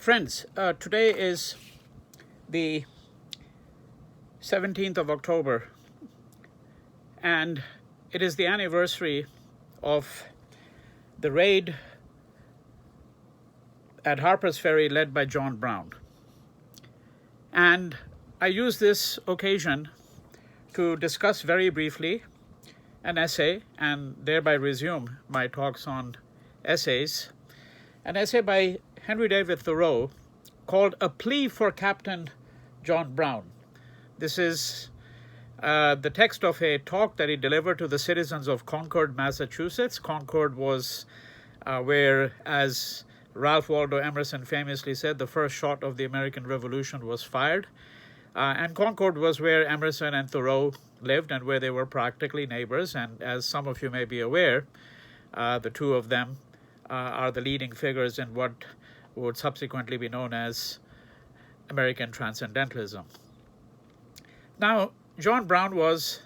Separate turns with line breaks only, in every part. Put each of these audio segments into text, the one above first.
Friends, today is the 17th of October, and it is the anniversary of the raid at Harpers Ferry led by John Brown. And I use this occasion to discuss very briefly an essay and thereby resume my talks on essays. An essay by Henry David Thoreau called A Plea for Captain John Brown. This is the text of a talk that he delivered to the citizens of Concord, Massachusetts. Concord was where, as Ralph Waldo Emerson famously said, the first shot of the American Revolution was fired. And Concord was where Emerson and Thoreau lived and where they were practically neighbors. And as some of you may be aware, the two of them are the leading figures in what would subsequently be known as American Transcendentalism. Now, John Brown was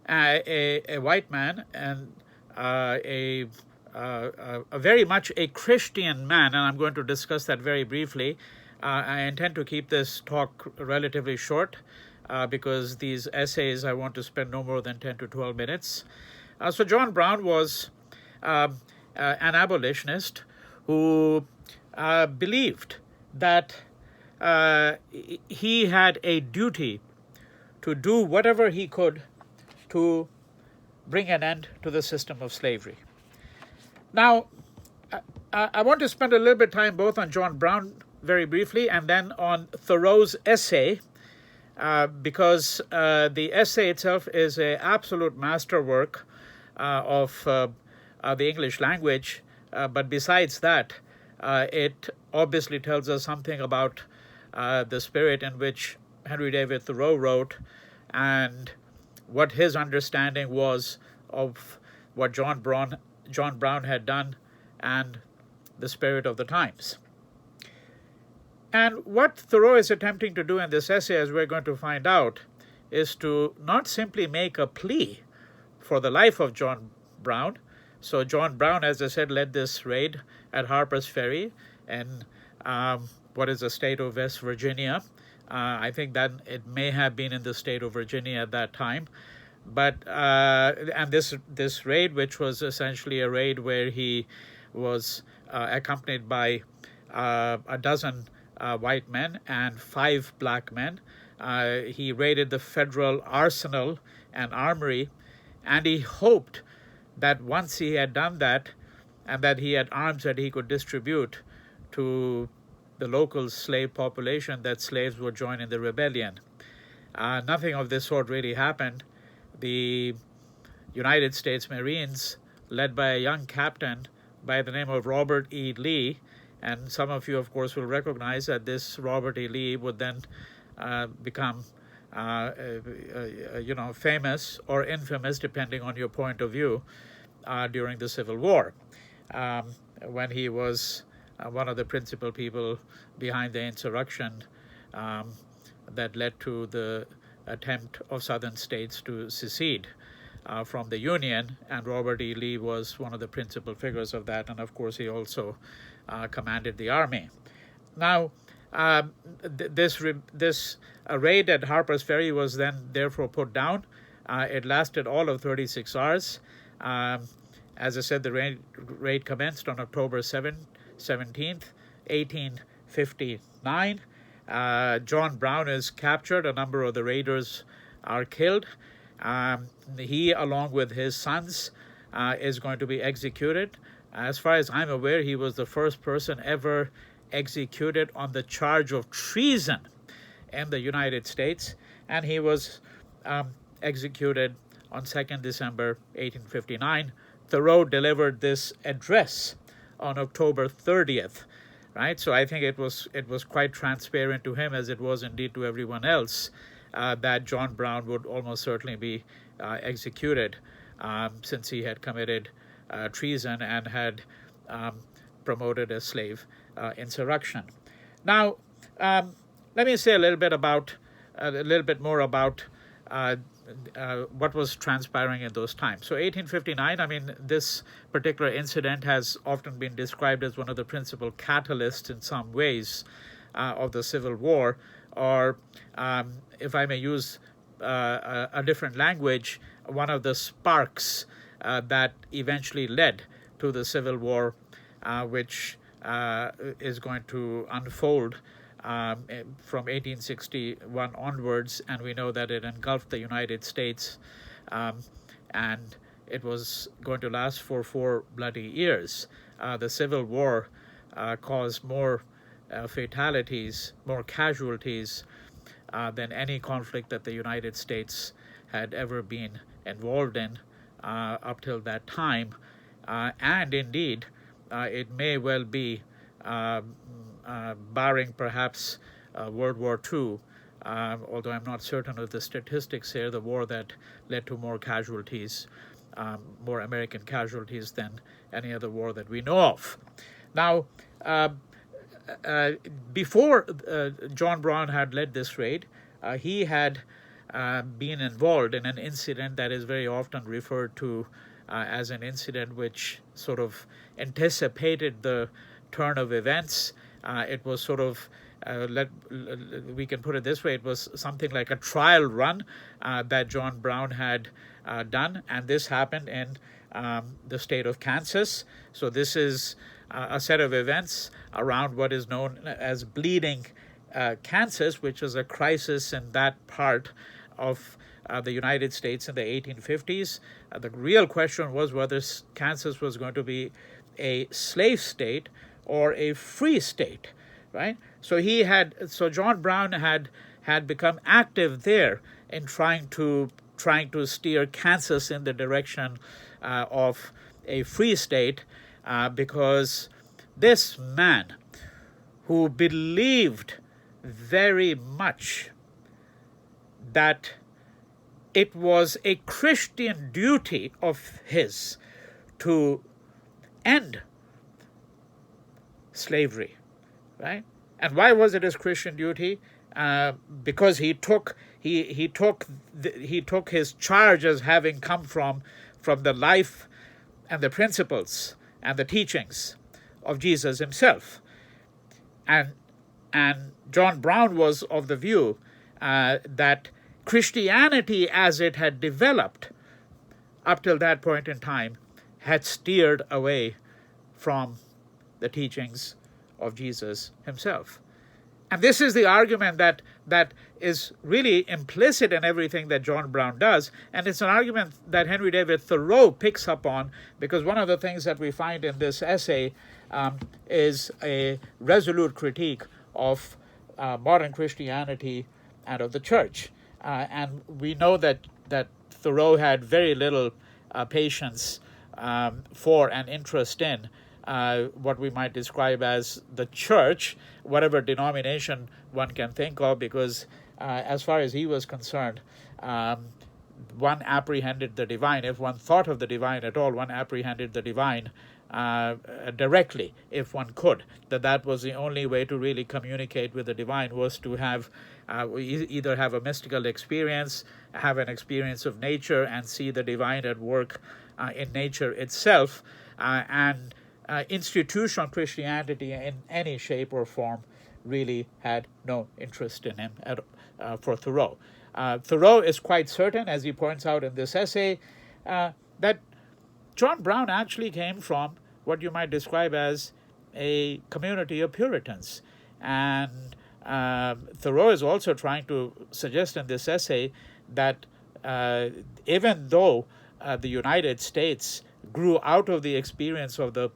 a white man and a very much a Christian man, and I'm going to discuss that very briefly. I intend to keep this talk relatively short because these essays I want to spend no more than 10 to 12 minutes. So John Brown was an abolitionist who believed that he had a duty to do whatever he could to bring an end to the system of slavery. Now, I want to spend a little bit of time both on John Brown very briefly and then on Thoreau's essay, because the essay itself is an absolute masterwork of the English language. But besides that, it obviously tells us something about the spirit in which Henry David Thoreau wrote and what his understanding was of what John Brown had done and the spirit of the times. And what Thoreau is attempting to do in this essay, as we're going to find out, is to not simply make a plea for the life of John Brown. So John Brown, as I said, led this raid at Harpers Ferry in what is the state of West Virginia. I think that it may have been in the state of Virginia at that time. But and this raid, which was essentially a raid where he was accompanied by a dozen white men and 5 black men. He raided the federal arsenal and armory, and he hoped that once he had done that and that he had arms that he could distribute to the local slave population, that slaves would join in the rebellion. Nothing of this sort really happened. The United States Marines, led by a young captain by the name of Robert E. Lee, and some of you, of course, will recognize that this Robert E. Lee would then become famous or infamous, depending on your point of view, during the Civil War, when he was one of the principal people behind the insurrection that led to the attempt of southern states to secede from the Union, and Robert E. Lee was one of the principal figures of that, and of course he also commanded the army. Now, this raid at Harper's Ferry was then therefore put down. It lasted all of 36 hours. As I said, the raid commenced on October 17th, 1859. John Brown is captured. A number of the raiders are killed. He, along with his sons, is going to be executed. As far as I'm aware, he was the first person ever executed on the charge of treason in the United States, and he was executed on 2nd December 1859. Thoreau delivered this address on October 30th, right? So I think it was quite transparent to him, as it was indeed to everyone else, that John Brown would almost certainly be executed since he had committed treason and had promoted a slave insurrection. Now, let me say a little bit more about what was transpiring in those times. So 1859, I mean, this particular incident has often been described as one of the principal catalysts in some ways of the Civil War, or if I may use a different language, one of the sparks that eventually led to the Civil War, which is going to unfold from 1861 onwards, and we know that it engulfed the United States, and it was going to last for 4 bloody years. The Civil War caused more fatalities, more casualties than any conflict that the United States had ever been involved in up till that time, and indeed it may well be, barring perhaps World War II, although I'm not certain of the statistics here, the war that led to more casualties, more American casualties than any other war that we know of. Now, before John Brown had led this raid, he had been involved in an incident that is very often referred to as an incident which sort of anticipated the turn of events. It was sort of, we can put it this way, it was something like a trial run that John Brown had done, and this happened in the state of Kansas. So this is a set of events around what is known as Bleeding Kansas, which is a crisis in that part of the United States in the 1850s. The real question was whether Kansas was going to be a slave state or a free state, right? So John Brown had become active there in trying to steer Kansas in the direction of a free state, because this man, who believed very much that it was a Christian duty of his to end slavery, right? And why was it his Christian duty? Because he took his charge as having come from the life and the principles and the teachings of Jesus himself. And John Brown was of the view that Christianity, as it had developed up till that point in time, had steered away from the teachings of Jesus himself. And this is the argument that is really implicit in everything that John Brown does, and it's an argument that Henry David Thoreau picks up on, because one of the things that we find in this essay is a resolute critique of modern Christianity and of the church. And we know that Thoreau had very little patience for and interest in what we might describe as the church, whatever denomination one can think of, because as far as he was concerned, one apprehended the divine. If one thought of the divine at all, one apprehended the divine directly, if one could. That was the only way to really communicate with the divine, was to have either have a mystical experience, have an experience of nature, and see the divine at work in nature itself. And institutional Christianity in any shape or form really had no interest in him for Thoreau. Thoreau is quite certain, as he points out in this essay, that John Brown actually came from what you might describe as a community of Puritans. And Thoreau is also trying to suggest in this essay that even though the United States grew out of the experience of the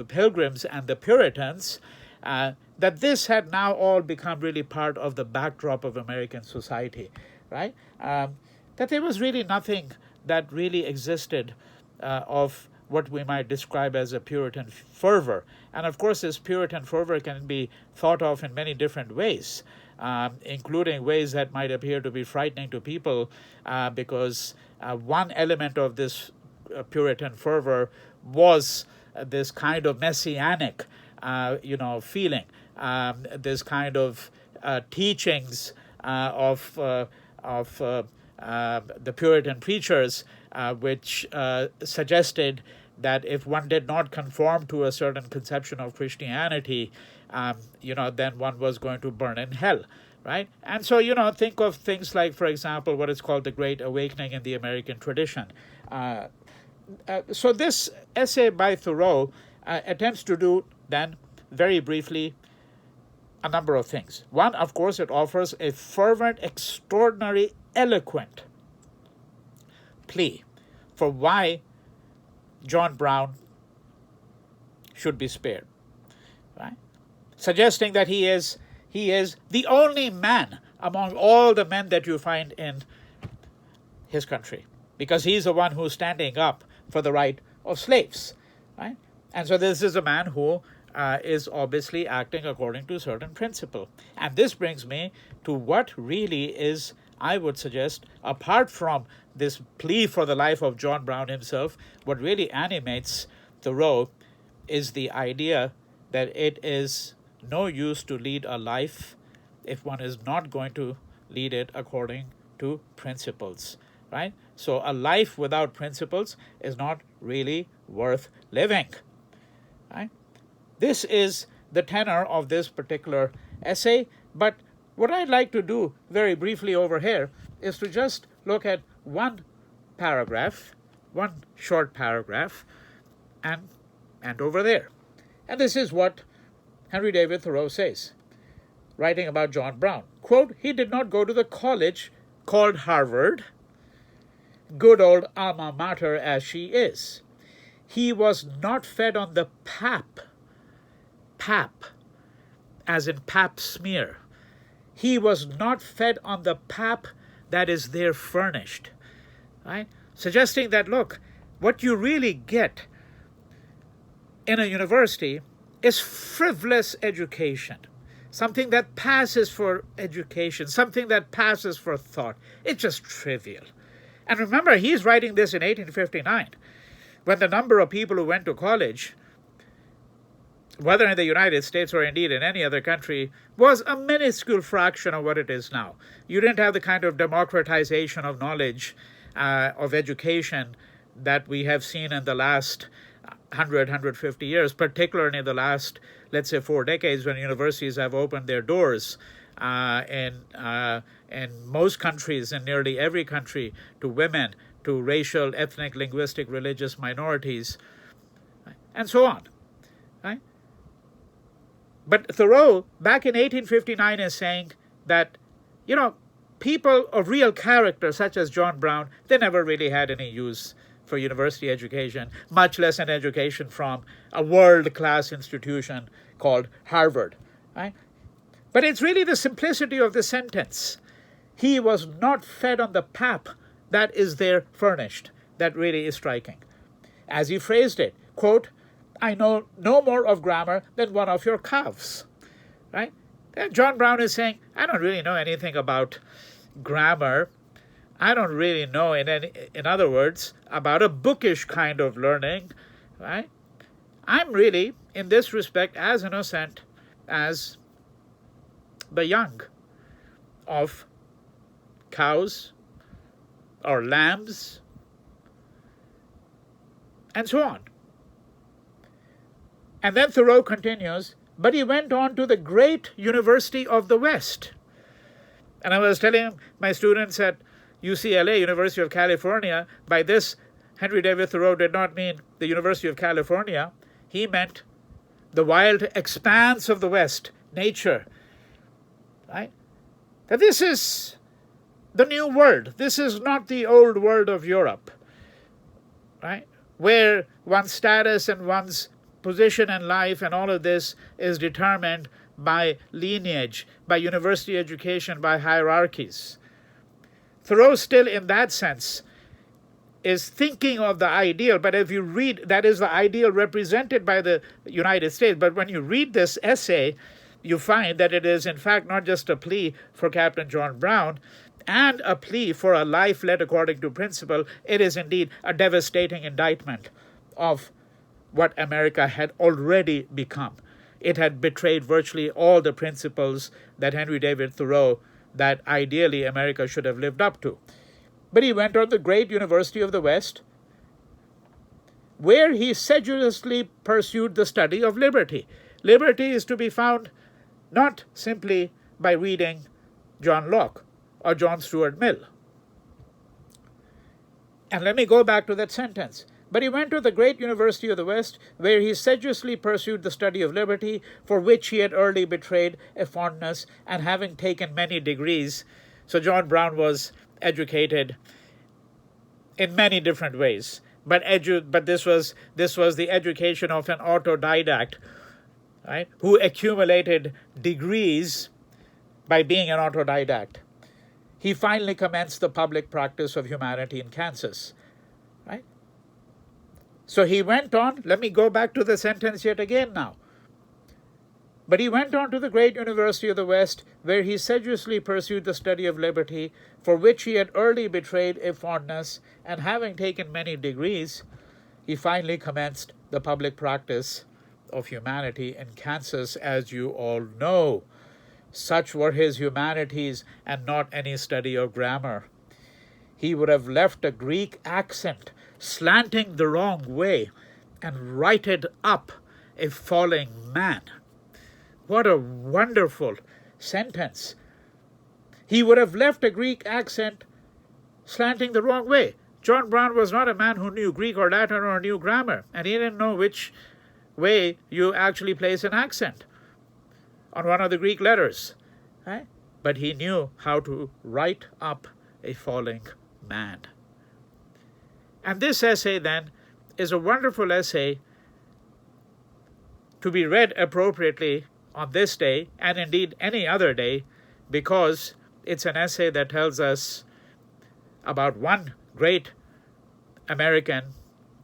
Pilgrims and the Puritans, that this had now all become really part of the backdrop of American society, right? That there was really nothing that really existed of what we might describe as a Puritan fervor. And of course, this Puritan fervor can be thought of in many different ways, including ways that might appear to be frightening to people, because one element of this Puritan fervor was this kind of messianic, feeling, this kind of teachings of the Puritan preachers, which suggested that if one did not conform to a certain conception of Christianity, then one was going to burn in hell, right? And so, think of things like, for example, what is called the Great Awakening in the American tradition. So this essay by Thoreau attempts to do, then, very briefly, a number of things. One, of course, it offers a fervent, extraordinary, eloquent plea for why John Brown should be spared, right? Suggesting that he is the only man among all the men that you find in his country, because he's the one who's standing up for the right of slaves, right? And so this is a man who is obviously acting according to a certain principle. And this brings me to what really is, I would suggest, apart from this plea for the life of John Brown himself, what really animates Thoreau is the idea that it is no use to lead a life if one is not going to lead it according to principles, right? So a life without principles is not really worth living, right? This is the tenor of this particular essay, but what I'd like to do very briefly over here is to just look at one paragraph, one short paragraph, and over there. And this is what Henry David Thoreau says, writing about John Brown. Quote, "He did not go to the college called Harvard, good old alma mater as she is. He was not fed on the pap, as in pap smear. He was not fed on the pap that is there furnished," right? Suggesting that, look, what you really get in a university is frivolous education, something that passes for education, something that passes for thought. It's just trivial. And remember, he's writing this in 1859, when the number of people who went to college, whether in the United States or indeed in any other country, was a minuscule fraction of what it is now. You didn't have the kind of democratization of knowledge, of education, that we have seen in the last 150 years, particularly in the last, let's say, 4 decades, when universities have opened their doors in most countries, in nearly every country, to women, to racial, ethnic, linguistic, religious minorities, and so on, right? But Thoreau, back in 1859, is saying that, people of real character, such as John Brown, they never really had any use for university education, much less an education from a world-class institution called Harvard, right? But it's really the simplicity of the sentence. He was not fed on the pap that is there furnished that really is striking. As he phrased it, quote, "I know no more of grammar than one of your calves," right? And John Brown is saying, I don't really know anything about grammar. I don't really know, in other words, about a bookish kind of learning, right? I'm really, in this respect, as innocent as the young of cows or lambs, and so on. And then Thoreau continues, but he went on to the great University of the West. And I was telling my students at UCLA, University of California, by this, Henry David Thoreau did not mean the University of California. He meant the wild expanse of the West, nature, right? That this is the new world. This is not the old world of Europe, right? Where one's status and one's position in life and all of this is determined by lineage, by university education, by hierarchies. Thoreau still, in that sense, is thinking of the ideal, but if you read, that is the ideal represented by the United States. But when you read this essay, you find that it is, in fact, not just a plea for Captain John Brown and a plea for a life led according to principle. It is indeed a devastating indictment of what America had already become. It had betrayed virtually all the principles that Henry David Thoreau, that ideally America should have lived up to. but he went on to the great University of the West, where he sedulously pursued the study of liberty. Liberty is to be found not simply by reading John Locke or John Stuart Mill. And let me go back to that sentence. But he went to the great University of the West, where he sedulously pursued the study of liberty, for which he had early betrayed a fondness, and having taken many degrees. So John Brown was educated in many different ways, but this was the education of an autodidact, right, who accumulated degrees by being an autodidact. He finally commenced the public practice of humanity in Kansas, right? So he went on, let me go back to the sentence yet again now. But he went on to the great University of the West, where he sedulously pursued the study of liberty, for which he had early betrayed a fondness, and having taken many degrees, he finally commenced the public practice of humanity in Kansas, as you all know. Such were his humanities, and not any study of grammar. He would have left a Greek accent slanting the wrong way, and righted up a falling man. What a wonderful sentence. He would have left a Greek accent slanting the wrong way. John Brown was not a man who knew Greek or Latin or knew grammar, and he didn't know which way you actually place an accent on one of the Greek letters. Right? But he knew how to write up a falling man. And this essay, then, is a wonderful essay to be read appropriately on this day, and indeed any other day, because it's an essay that tells us about one great American,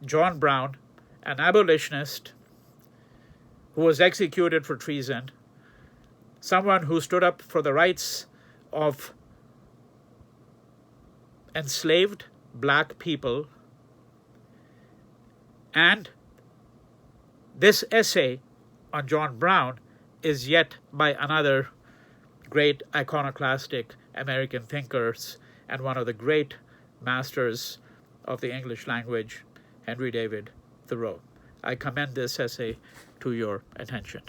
John Brown, an abolitionist who was executed for treason, someone who stood up for the rights of enslaved black people. And this essay on John Brown is yet by another great iconoclastic American thinkers and one of the great masters of the English language, Henry David Thoreau. I commend this essay to your attention.